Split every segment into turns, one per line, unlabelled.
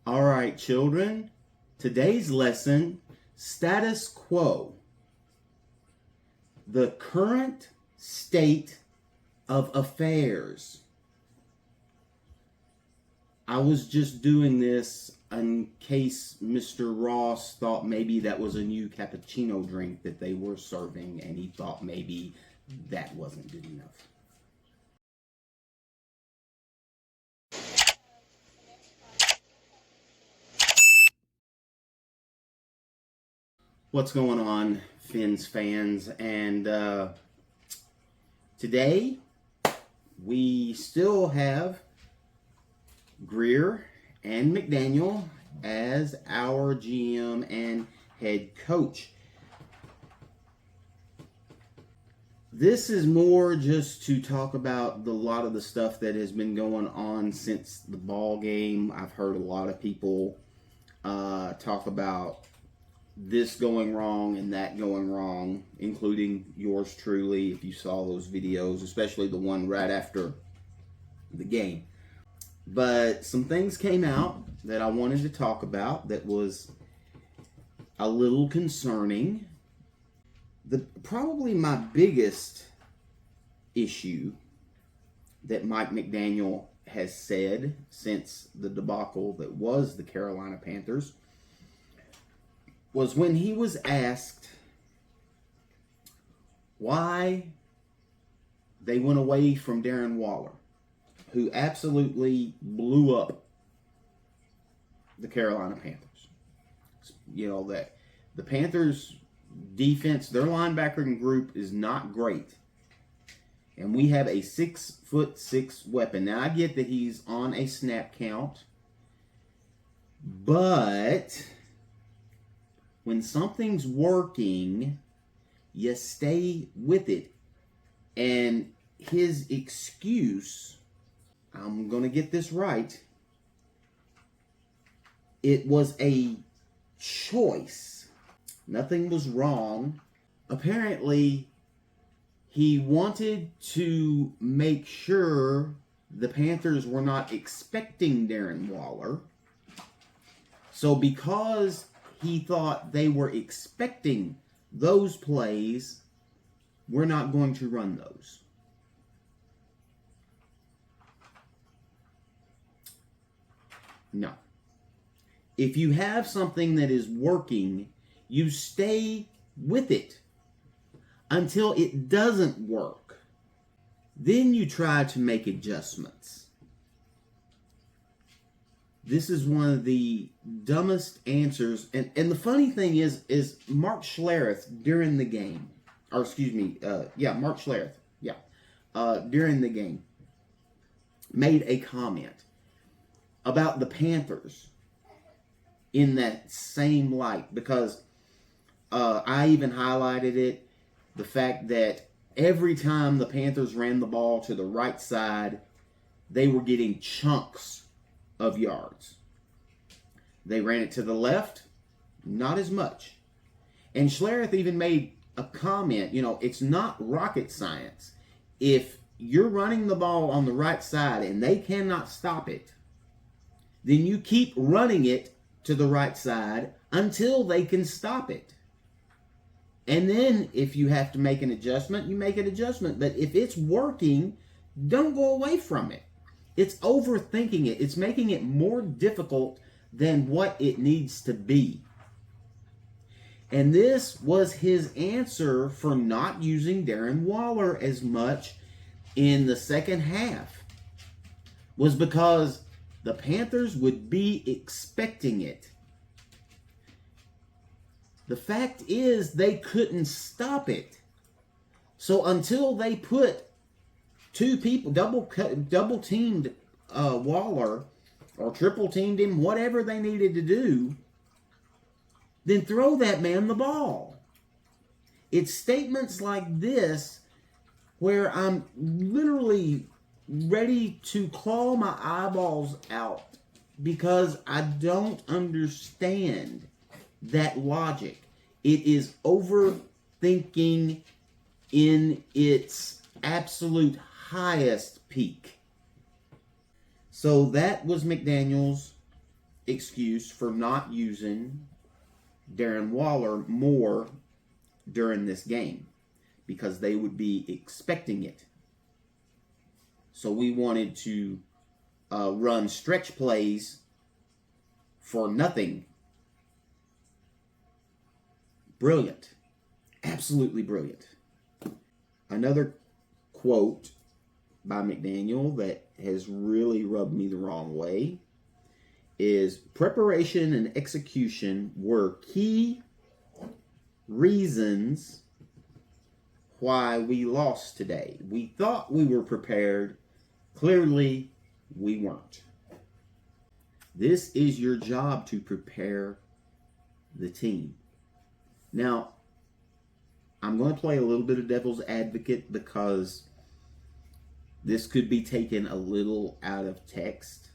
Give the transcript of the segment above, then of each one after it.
All right, children, today's lesson, status quo, the current state of affairs. I was just doing this in case Mr. Ross thought maybe that was a new cappuccino drink that they were serving, and he thought maybe that wasn't good enough. What's going on, Finns fans? And today we still have Greer and McDaniel as our GM and head coach. This is more just to talk about a lot of the stuff that has been going on since the ball game. I've heard a lot of people talk about this going wrong and that going wrong, including yours truly, if you saw those videos, especially the one right after the game. But some things came out that I wanted to talk about that was a little concerning. Probably my biggest issue that Mike McDaniel has said since the debacle that was the Carolina Panthers was when he was asked why they went away from Darren Waller, who absolutely blew up the Carolina Panthers. You know, that the Panthers defense, their linebacking group is not great. And we have a 6'6" weapon. Now, I get that he's on a snap count, but when something's working, you stay with it. And his excuse, I'm going to get this right, it was a choice. Nothing was wrong. Apparently, he wanted to make sure the Panthers were not expecting Darren Waller. So because he thought they were expecting those plays, we're not going to run those. No. If you have something that is working, you stay with it until it doesn't work. Then you try to make adjustments. This is one of the dumbest answers. And the funny thing is Mark Schlereth during the game, or excuse me, Mark Schlereth, during the game, made a comment about the Panthers in that same light, because I even highlighted it, the fact that every time the Panthers ran the ball to the right side, they were getting chunks of yards. They ran it to the left, not as much. And Schlereth even made a comment, it's not rocket science. If you're running the ball on the right side and they cannot stop it, then you keep running it to the right side until they can stop it. And then if you have to make an adjustment, you make an adjustment. But if it's working, don't go away from it. It's overthinking it. It's making it more difficult than what it needs to be. And this was his answer for not using Darren Waller as much in the second half, was because the Panthers would be expecting it. The fact is, they couldn't stop it. So until they put two people, double teamed Waller, or triple teamed him, whatever they needed to do, then throw that man the ball. It's statements like this where I'm literally ready to claw my eyeballs out, because I don't understand that logic. It is overthinking in its absolute highest peak. So that was McDaniel's excuse for not using Darren Waller more during this game because they would be expecting it. So we wanted to run stretch plays for nothing. Brilliant. Absolutely brilliant. Another quote by McDaniel that has really rubbed me the wrong way is preparation and execution were key reasons why we lost today. We thought we were prepared. Clearly, we weren't. This is your job to prepare the team. Now, I'm going to play a little bit of devil's advocate because this could be taken a little out of text.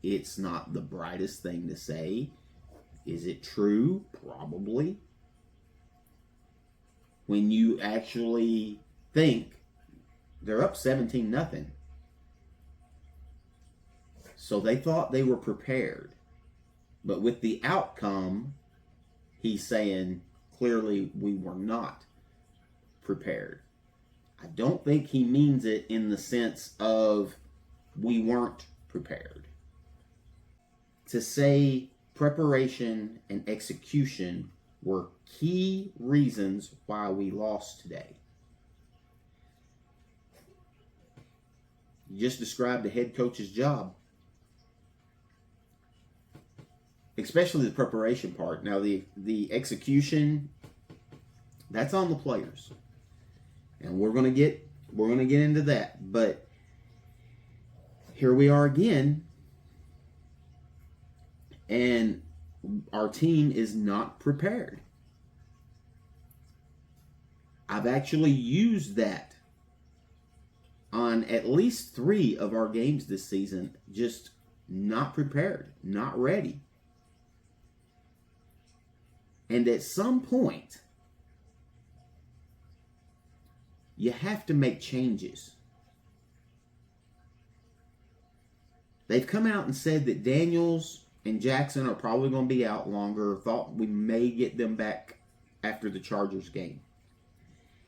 It's not the brightest thing to say. Is it true? Probably. When you actually think they're up 17-0. So they thought they were prepared. But with the outcome, he's saying, clearly we were not prepared. I don't think he means it in the sense of we weren't prepared. To say preparation and execution were key reasons why we lost today. You just described a head coach's job. Especially the preparation part. Now the execution, that's on the players. And we're gonna get into that. But here we are again. And our team is not prepared. I've actually used that on at least 3 of our games this season. Just not prepared, not ready. And at some point, you have to make changes. They've come out and said that Daniels and Jackson are probably going to be out longer. Thought we may get them back after the Chargers game.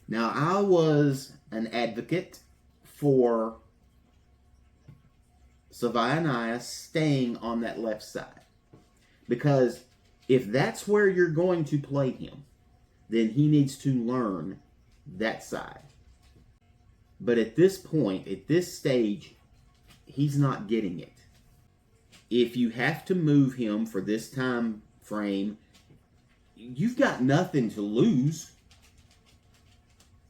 Now, I was an advocate for Savaianias staying on that left side. Because if that's where you're going to play him, then he needs to learn that side. But at this point, at this stage, he's not getting it. If you have to move him for this time frame, you've got nothing to lose.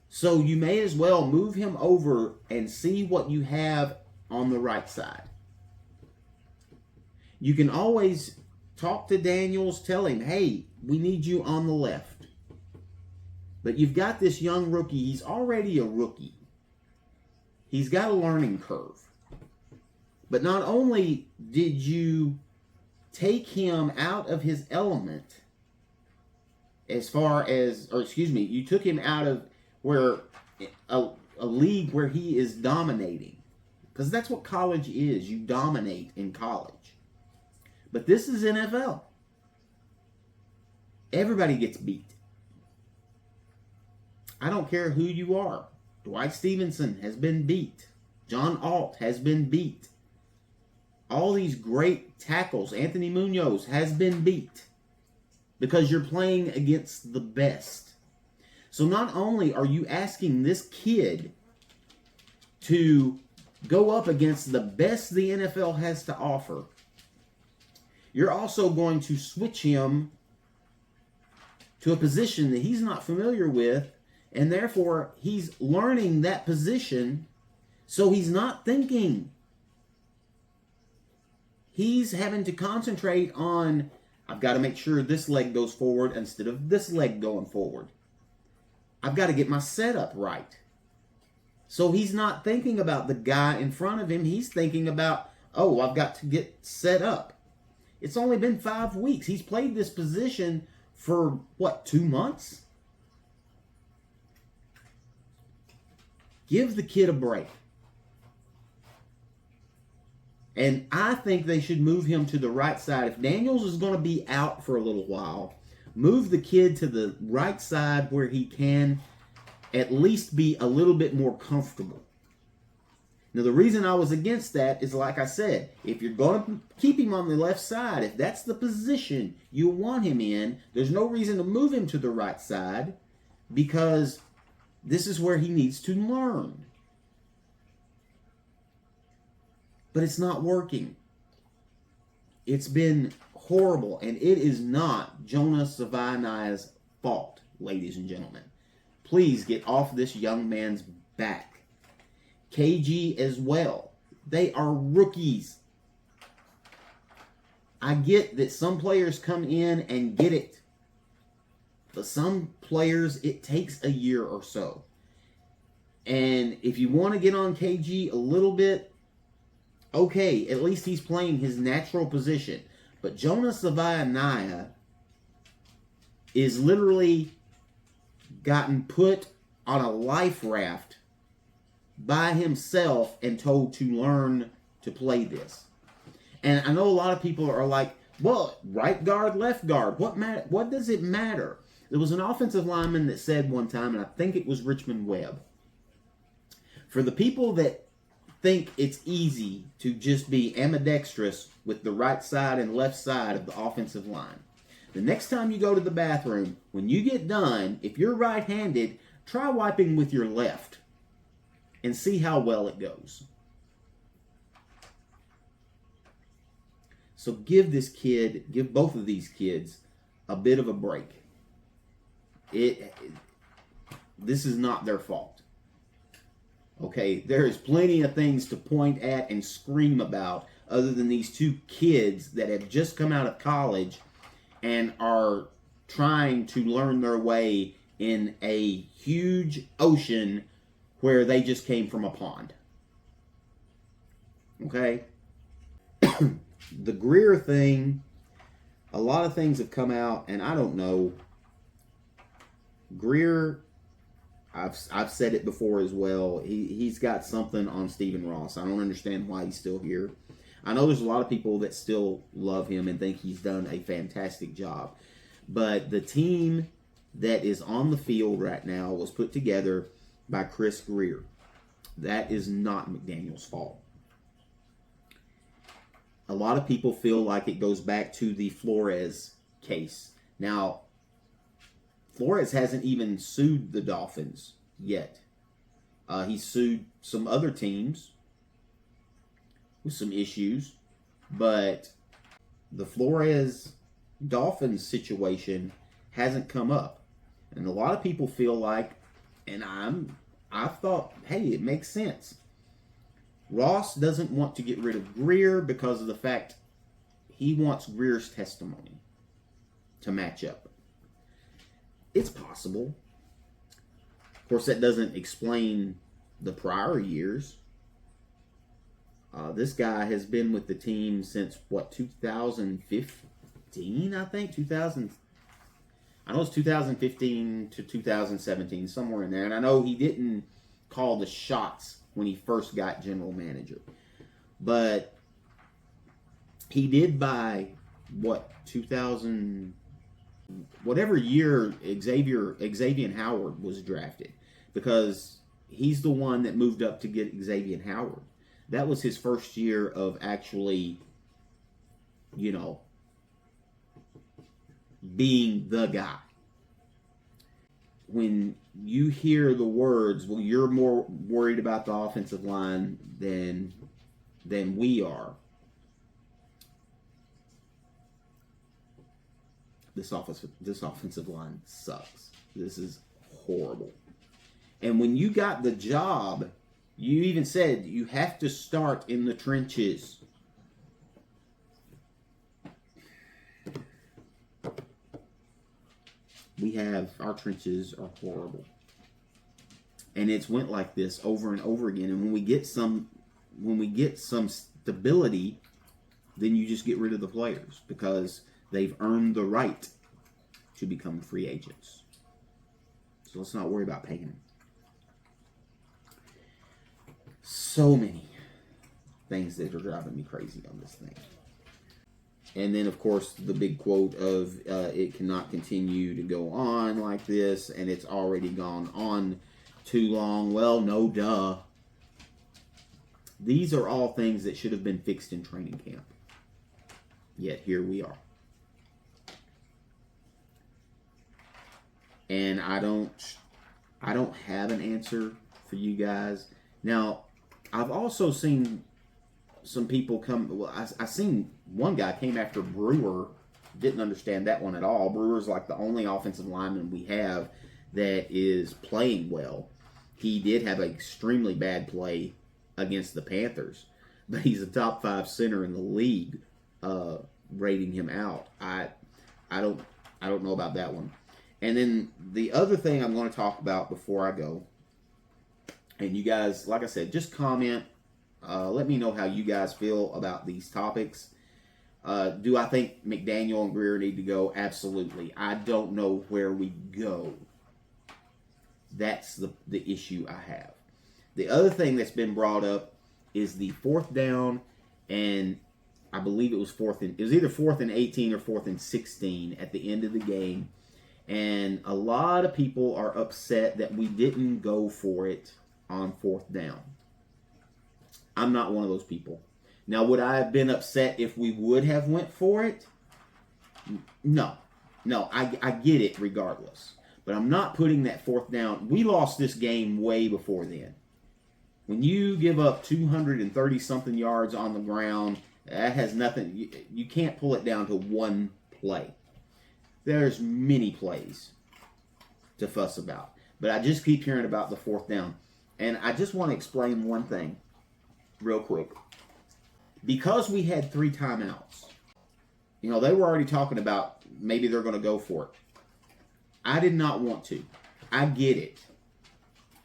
So you may as well move him over and see what you have on the right side. You can always talk to Daniels, tell him, hey, we need you on the left. But you've got this young rookie. He's already a rookie. He's got a learning curve. But not only did you take him out of his element you took him out of where a league where he is dominating. Because that's what college is. You dominate in college. But this is NFL. Everybody gets beat. I don't care who you are. Dwight Stevenson has been beat. John Alt has been beat. All these great tackles, Anthony Munoz has been beat because you're playing against the best. So not only are you asking this kid to go up against the best the NFL has to offer, you're also going to switch him to a position that he's not familiar with, and therefore he's learning that position, so he's not thinking. He's having to concentrate on, I've got to make sure this leg goes forward instead of this leg going forward. I've got to get my setup right. So he's not thinking about the guy in front of him. He's thinking about, oh, I've got to get set up. It's only been 5 weeks. He's played this position for, 2 months? Give the kid a break. And I think they should move him to the right side. If Daniels is going to be out for a little while, move the kid to the right side where he can at least be a little bit more comfortable. Now, the reason I was against that is, like I said, if you're going to keep him on the left side, if that's the position you want him in, there's no reason to move him to the right side because this is where he needs to learn. But it's not working. It's been horrible, and it is not Jonah Savaiina's fault, ladies and gentlemen. Please get off this young man's back. KG as well. They are rookies. I get that some players come in and get it. But some players, it takes a year or so. And if you want to get on KG a little bit, okay, at least he's playing his natural position. But Jonah Savaiina is literally gotten put on a life raft by himself and told to learn to play this. And I know a lot of people are like, well, right guard, left guard, what does it matter? There was an offensive lineman that said one time, and I think it was Richmond Webb, for the people that think it's easy to just be ambidextrous with the right side and left side of the offensive line, the next time you go to the bathroom, when you get done, if you're right-handed, try wiping with your left and see how well it goes. So give both of these kids a bit of a break. This is not their fault. Okay, there is plenty of things to point at and scream about other than these two kids that have just come out of college and are trying to learn their way in a huge ocean where they just came from a pond. Okay? The Greer thing, a lot of things have come out, and I don't know. Greer, I've said it before as well. He's got something on Stephen Ross. I don't understand why he's still here. I know there's a lot of people that still love him and think he's done a fantastic job. But the team that is on the field right now was put together by Chris Greer. That is not McDaniel's fault. A lot of people feel like it goes back to the Flores case. Now, Flores hasn't even sued the Dolphins yet. He sued some other teams with some issues, but the Flores Dolphins situation hasn't come up. And a lot of people feel like, and I thought, hey, it makes sense. Ross doesn't want to get rid of Greer because of the fact he wants Greer's testimony to match up. It's possible. Of course, that doesn't explain the prior years. This guy has been with the team since, 2015, I think? I know it's 2015 to 2017, somewhere in there. And I know he didn't call the shots when he first got general manager. But he did by, 2000, whatever year Xavier Howard was drafted. Because he's the one that moved up to get Xavier Howard. That was his first year of actually, being the guy. When you hear the words, well, you're more worried about the offensive line than we are. This offensive line sucks. This is horrible. And when you got the job, you even said you have to start in the trenches. Our trenches are horrible. And it's went like this over and over again. And when we get some stability, then you just get rid of the players because they've earned the right to become free agents. So let's not worry about paying them. So many things that are driving me crazy on this thing. And then, of course, the big quote of it cannot continue to go on like this, and it's already gone on too long. Well, no, duh. These are all things that should have been fixed in training camp. Yet here we are. And I don't have an answer for you guys. Now, I've also seen some people come. Well, I seen one guy came after Brewer. Didn't understand that one at all. Brewer's like the only offensive lineman we have that is playing well. He did have an extremely bad play against the Panthers, but he's a top 5 center in the league. Rating him out, I don't know about that one. And then the other thing I'm going to talk about before I go, and you guys, like I said, just comment. Let me know how you guys feel about these topics. Do I think McDaniel and Greer need to go? Absolutely. I don't know where we go. That's the issue I have. The other thing that's been brought up is the 4th down, and I believe it was it was either 4th and 18 or 4th and 16 at the end of the game. And a lot of people are upset that we didn't go for it on 4th down. I'm not one of those people. Now, would I have been upset if we would have went for it? No, I get it regardless. But I'm not putting that 4th down. We lost this game way before then. When you give up 230-something yards on the ground, that has nothing. You can't pull it down to one play. There's many plays to fuss about. But I just keep hearing about the 4th down. And I just want to explain one thing real quick. Because we had 3 timeouts, they were already talking about maybe they're going to go for it. I did not want to. I get it.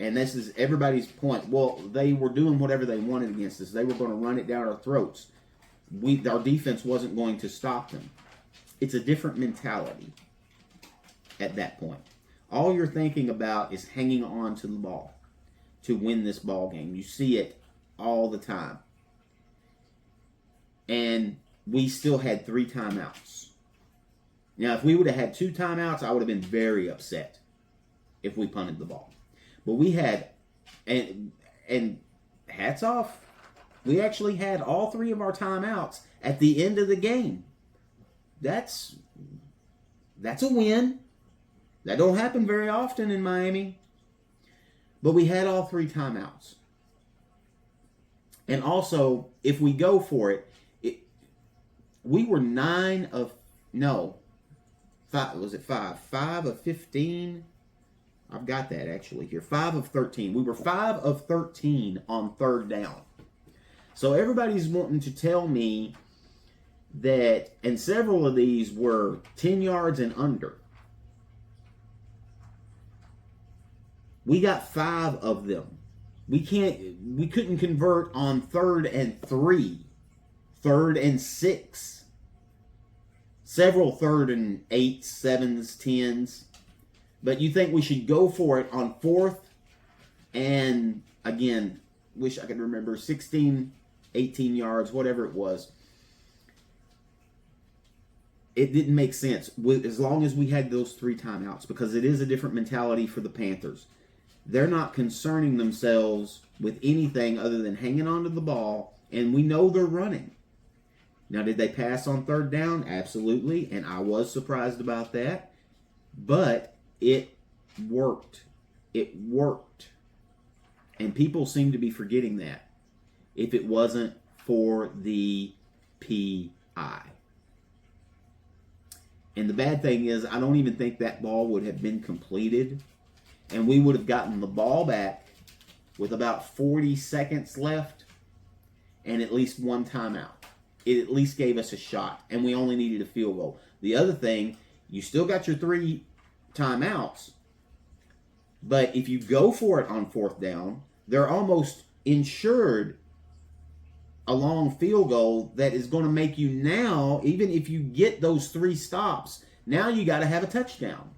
And this is everybody's point. Well, they were doing whatever they wanted against us. They were going to run it down our throats. Our defense wasn't going to stop them. It's a different mentality at that point. All you're thinking about is hanging on to the ball to win this ball game. You see it all the time. And we still had 3 timeouts. Now, if we would have had 2 timeouts, I would have been very upset if we punted the ball. But we had, and hats off, we actually had all 3 of our timeouts at the end of the game. That's a win. That don't happen very often in Miami. But we had all 3 timeouts. And also, if we go for it, we were 5 of 15? I've got that actually here. 5 of 13. We were 5 of 13 on 3rd down. So everybody's wanting to tell me that, and several of these were 10 yards and under. We got 5 of them. We couldn't convert on 3rd and 3, 3rd and 6. Several 3rd and 8s, 7s, 10s. But you think we should go for it on 4th and, again, wish I could remember, 16, 18 yards, whatever it was. It didn't make sense as long as we had those 3 timeouts, because it is a different mentality for the Panthers. They're not concerning themselves with anything other than hanging on to the ball, and we know they're running. Now, did they pass on 3rd down? Absolutely, and I was surprised about that. But it worked. It worked. And people seem to be forgetting that if it wasn't for the PI. And the bad thing is, I don't even think that ball would have been completed. And we would have gotten the ball back with about 40 seconds left and at least 1 timeout. It at least gave us a shot, and we only needed a field goal. The other thing, you still got your 3 timeouts, but if you go for it on 4th down, they're almost insured a long field goal that is going to make you now, even if you get those 3 stops, now you got to have a touchdown.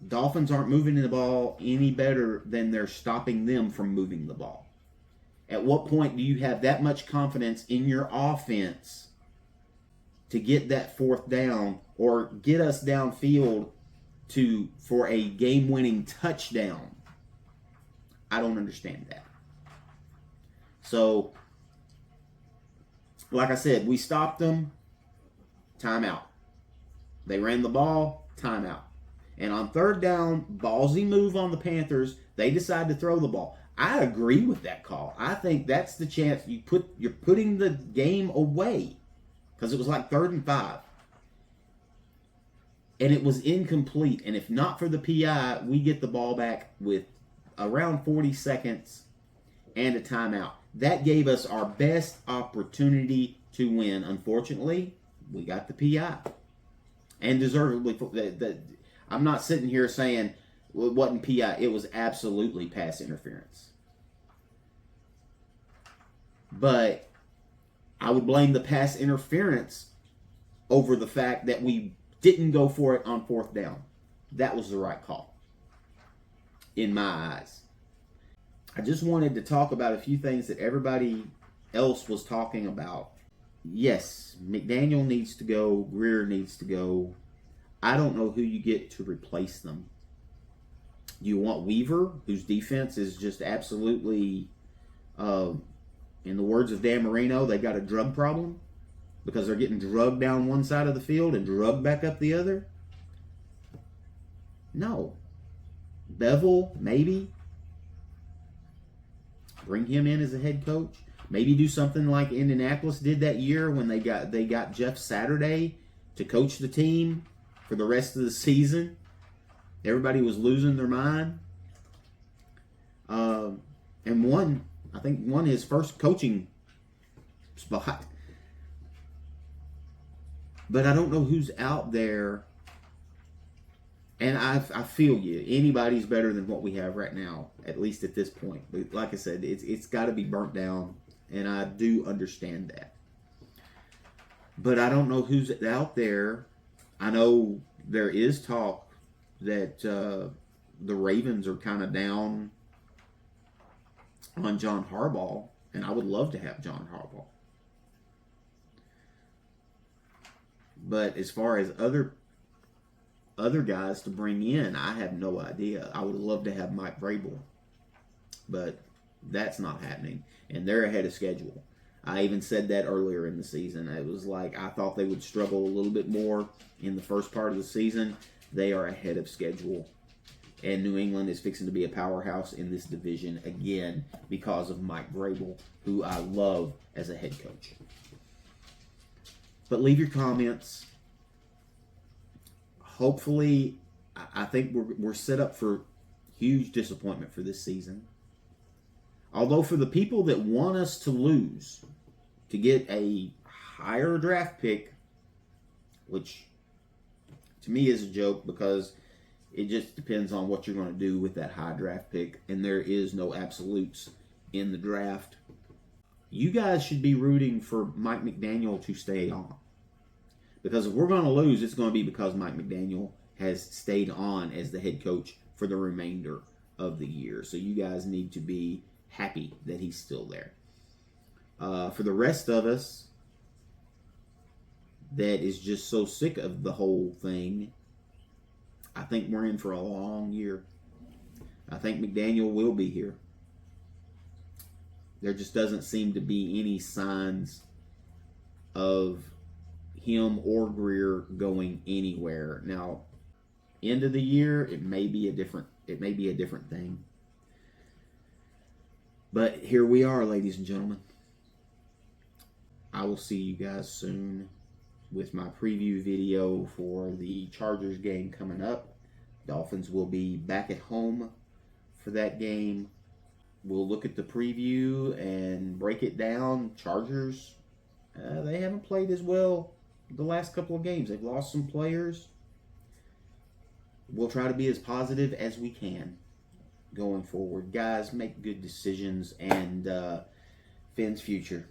Dolphins aren't moving the ball any better than they're stopping them from moving the ball. At what point do you have that much confidence in your offense to get that fourth down or get us downfield for a game-winning touchdown? I don't understand that. So, like I said, we stopped them, timeout. They ran the ball, timeout. And on third down, ballsy move on the Panthers, they decide to throw the ball. I agree with that call. I think that's the chance you're putting the game away, because it was like 3rd and 5. And it was incomplete. And if not for the PI, we get the ball back with around 40 seconds and a timeout. That gave us our best opportunity to win. Unfortunately, we got the PI. And deservedly. I'm not sitting here saying it wasn't PI. It was absolutely pass interference. But I would blame the pass interference over the fact that we didn't go for it on 4th down. That was the right call, in my eyes. I just wanted to talk about a few things that everybody else was talking about. Yes, McDaniel needs to go. Greer needs to go. I don't know who you get to replace them. You want Weaver, whose defense is just absolutely, in the words of Dan Marino, they got a drug problem because they're getting drugged down one side of the field and drugged back up the other? No. Bevel, maybe. Bring him in as a head coach. Maybe do something like Indianapolis did that year when they got Jeff Saturday to coach the team for the rest of the season. Everybody was losing their mind. And I think won his first coaching spot. But I don't know who's out there. And I feel you. Anybody's better than what we have right now, at least at this point. But like I said, it's got to be burnt down, and I do understand that. But I don't know who's out there. I know there is talk that the Ravens are kind of down on John Harbaugh, and I would love to have John Harbaugh. But as far as other guys to bring in, I have no idea. I would love to have Mike Vrabel, but that's not happening, and they're ahead of schedule. I even said that earlier in the season. It was like I thought they would struggle a little bit more in the first part of the season. They are ahead of schedule, and New England is fixing to be a powerhouse in this division again because of Mike Vrabel, who I love as a head coach. But leave your comments. Hopefully, I think we're set up for huge disappointment for this season. Although for the people that want us to lose, to get a higher draft pick, which to me is a joke because it just depends on what you're going to do with that high draft pick, and there is no absolutes in the draft. You guys should be rooting for Mike McDaniel to stay on. Because if we're going to lose, it's going to be because Mike McDaniel has stayed on as the head coach for the remainder of the year. So you guys need to be happy that he's still there. For the rest of us that is just so sick of the whole thing, I think we're in for a long year. I think McDaniel will be here. There just doesn't seem to be any signs of him or Greer going anywhere. Now, end of the year, it may be a different thing. But here we are, ladies and gentlemen. I will see you guys soon with my preview video for the Chargers game coming up. Dolphins will be back at home for that game. We'll look at the preview and break it down. Chargers, they haven't played as well the last couple of games. They've lost some players. We'll try to be as positive as we can going forward. Guys, make good decisions, and Finn's future.